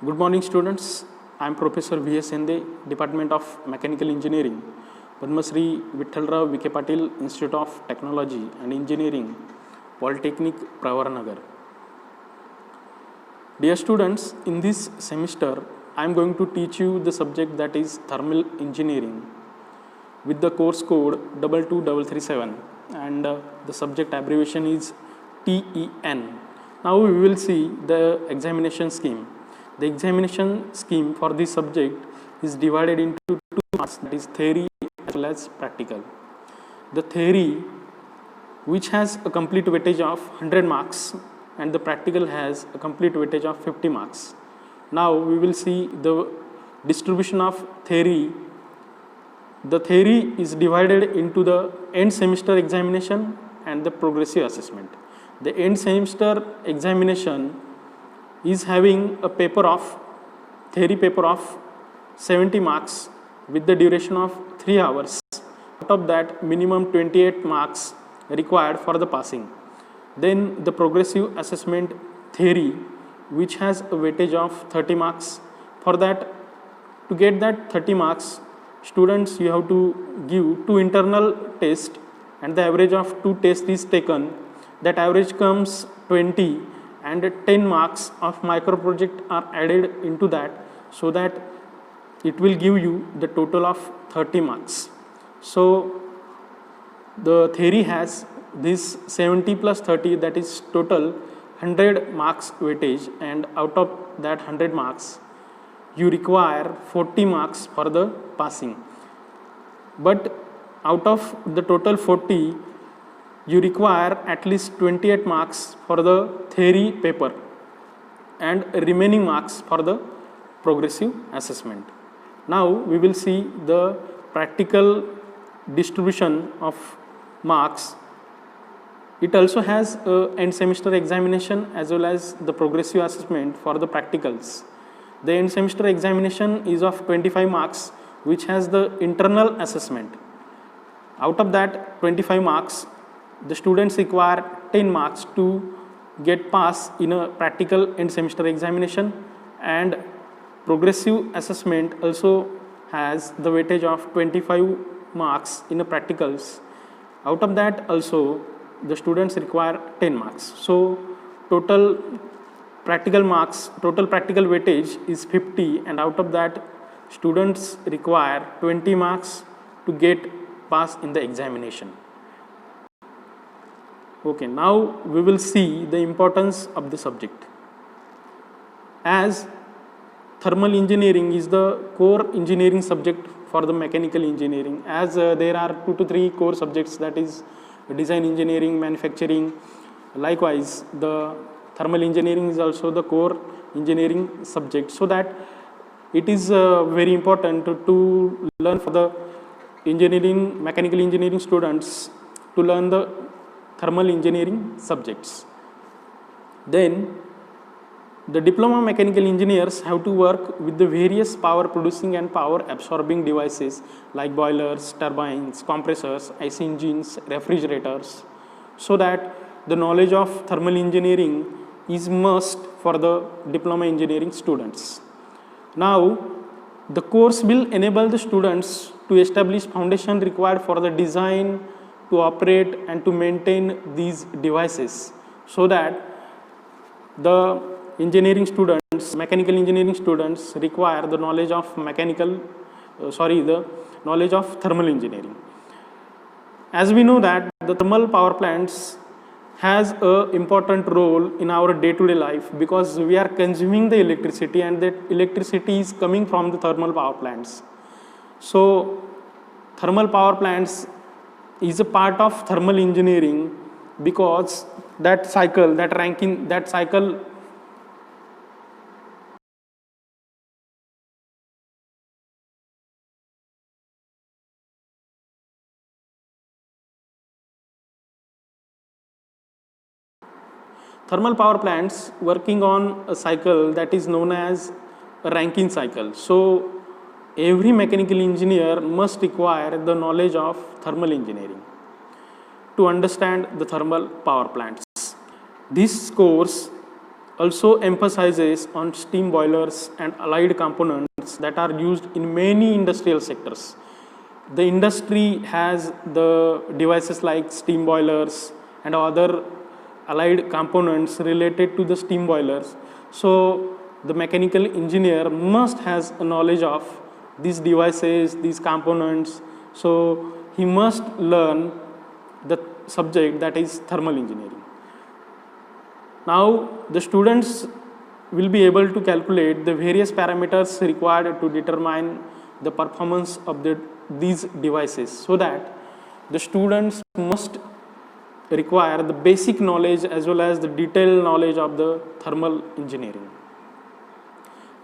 Good morning, students. I am Professor V.S. Ende, Department of Mechanical Engineering, Padma Shri Vithalrao Vikhe Patil Institute of Technology and Engineering, Polytechnic, Pravaranagar. Dear students, in this semester, I am going to teach you the subject that is Thermal Engineering with the course code 22337 and the subject abbreviation is TEN. Now we will see the examination scheme. The examination scheme for this subject is divided into two parts, that is theory as well as practical. The theory, which has a complete weightage of 100 marks, and the practical has a complete weightage of 50 marks. Now we will see the distribution of theory. The theory is divided into the end semester examination and the progressive assessment. The end semester examination is having a theory paper of 70 marks with the duration of 3 hours. Out of that, minimum 28 marks required for the passing. Then the progressive assessment theory, which has a weightage of 30 marks. For that, to get that 30 marks, students, you have to give 2 internal tests and the average of 2 tests is taken. That average comes 20 and 10 marks of micro project are added into that, so that it will give you the total of 30 marks. So the theory has this 70 plus 30, that is total 100 marks weightage, and out of that 100 marks you require 40 marks for the passing. But out of the total 40, you require at least 28 marks for the theory paper and remaining marks for the progressive assessment. Now we will see the practical distribution of marks. It also has end semester examination as well as the progressive assessment for the practicals. The end semester examination is of 25 marks, which has the internal assessment. Out of that 25 marks, the students require 10 marks to get pass in a practical end semester examination, and progressive assessment also has the weightage of 25 marks in the practicals. Out of that also, the students require 10 marks. So total practical weightage is 50, and out of that, students require 20 marks to get pass in the examination. Okay, now we will see the importance of the subject. As thermal engineering is the core engineering subject for the mechanical engineering, as there are 2 to 3 core subjects, that is design engineering, manufacturing. Likewise, the thermal engineering is also the core engineering subject, so that it is very important to learn for the mechanical engineering students to learn the thermal engineering subjects. Then the diploma mechanical engineers have to work with the various power producing and power absorbing devices like boilers, turbines, compressors, IC engines, refrigerators, so that the knowledge of thermal engineering is must for the diploma engineering students. Now the course will enable the students to establish foundation required for the design, to operate and to maintain these devices, so that the mechanical engineering students require the knowledge of the knowledge of thermal engineering. As we know that the thermal power plants has an important role in our day-to-day life, because we are consuming the electricity, and that electricity is coming from the thermal power plants. So thermal power plants is a part of thermal engineering, because that cycle thermal power plants working on a cycle that is known as a Rankine cycle. So every mechanical engineer must acquire the knowledge of thermal engineering to understand the thermal power plants. This course also emphasizes on steam boilers and allied components that are used in many industrial sectors. The industry has the devices like steam boilers and other allied components related to the steam boilers. So the mechanical engineer must has a knowledge of these devices, these components. So he must learn the subject that is thermal engineering. Now the students will be able to calculate the various parameters required to determine the performance of these devices, so that the students must require the basic knowledge as well as the detailed knowledge of the thermal engineering.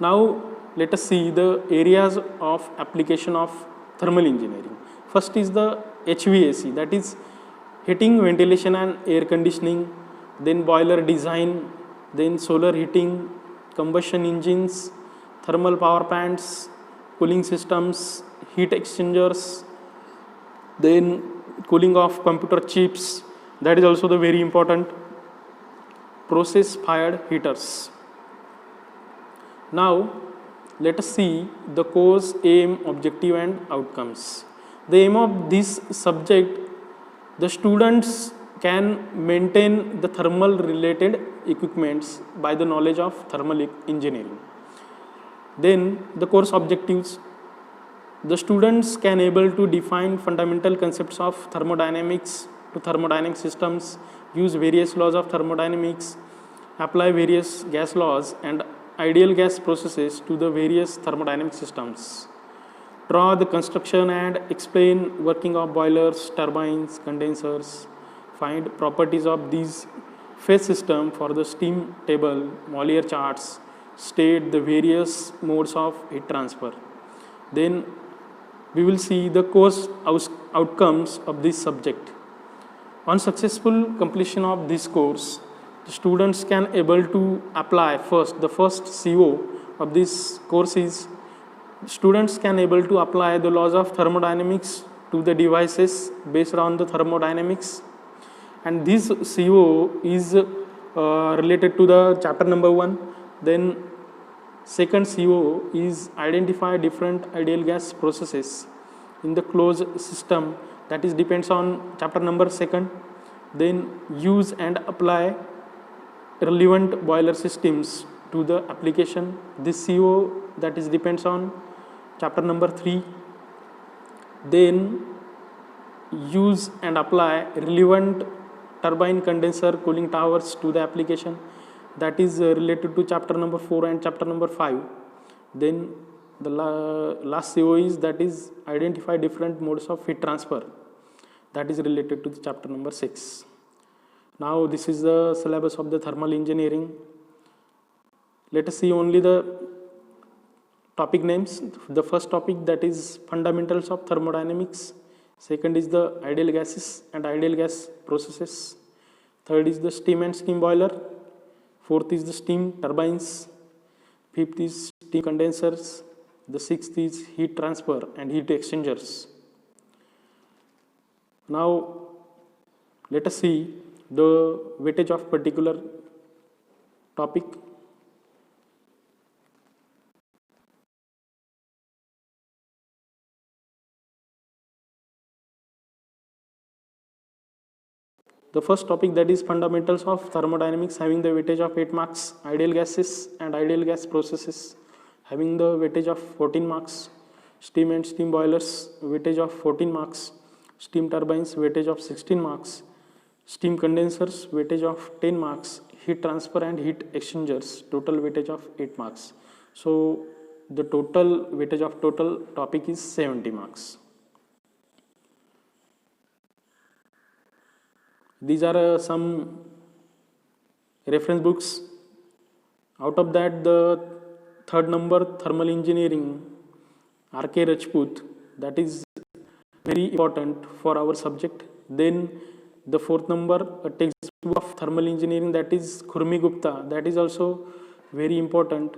Now let us see the areas of application of thermal engineering. First is the HVAC, that is heating, ventilation and air conditioning, then boiler design, then solar heating, combustion engines, thermal power plants, cooling systems, heat exchangers, then cooling of computer chips, that is also the very important, process fired heaters. Now let us see the course aim, objective and outcomes. The aim of this subject, the students can maintain the thermal related equipments by the knowledge of thermal engineering. Then the course objectives, the students can able to define fundamental concepts of thermodynamics to thermodynamic systems, use various laws of thermodynamics, apply various gas laws and ideal gas processes to the various thermodynamic systems, draw the construction and explain working of boilers, turbines, condensers, find properties of these phase system for the steam table, Mollier charts, state the various modes of heat transfer. Then we will see the course outcomes of this subject. On successful completion of this course, the students can able to apply the first CO of this course is students can able to apply the laws of thermodynamics to the devices based on the thermodynamics, and this CO is related to the chapter number 1. Then second CO is identify different ideal gas processes in the closed system, that is depends on chapter number 2. Then use and apply relevant boiler systems to the application. This CO that is depends on chapter number 3. Then use and apply relevant turbine, condenser, cooling towers to the application, that is related to chapter number 4 and chapter number 5. Then the last CO is that is identify different modes of heat transfer, that is related to the chapter number 6. Now this is the syllabus of the thermal engineering. Let us see only the topic names. The first topic, that is fundamentals of thermodynamics. Second is the ideal gases and ideal gas processes. Third is the steam and steam boiler. Fourth is the steam turbines. Fifth is steam condensers. The sixth is heat transfer and heat exchangers. Now let us see the weightage of particular topic. The first topic, that is fundamentals of thermodynamics, having the weightage of 8 marks. Ideal gases and ideal gas processes having the weightage of 14 marks. Steam and steam boilers, weightage of 14 marks. Steam turbines, weightage of 16 marks. Steam condensers, weightage of 10 marks. Heat transfer and heat exchangers, total weightage of 8 marks. So the total weightage of total topic is 70 marks. These are some reference books. Out of that, the third number, thermal engineering, R.K. Rajput, that is very important for our subject. Then the fourth number, a textbook of thermal engineering, that is Khurmi Gupta, that is also very important.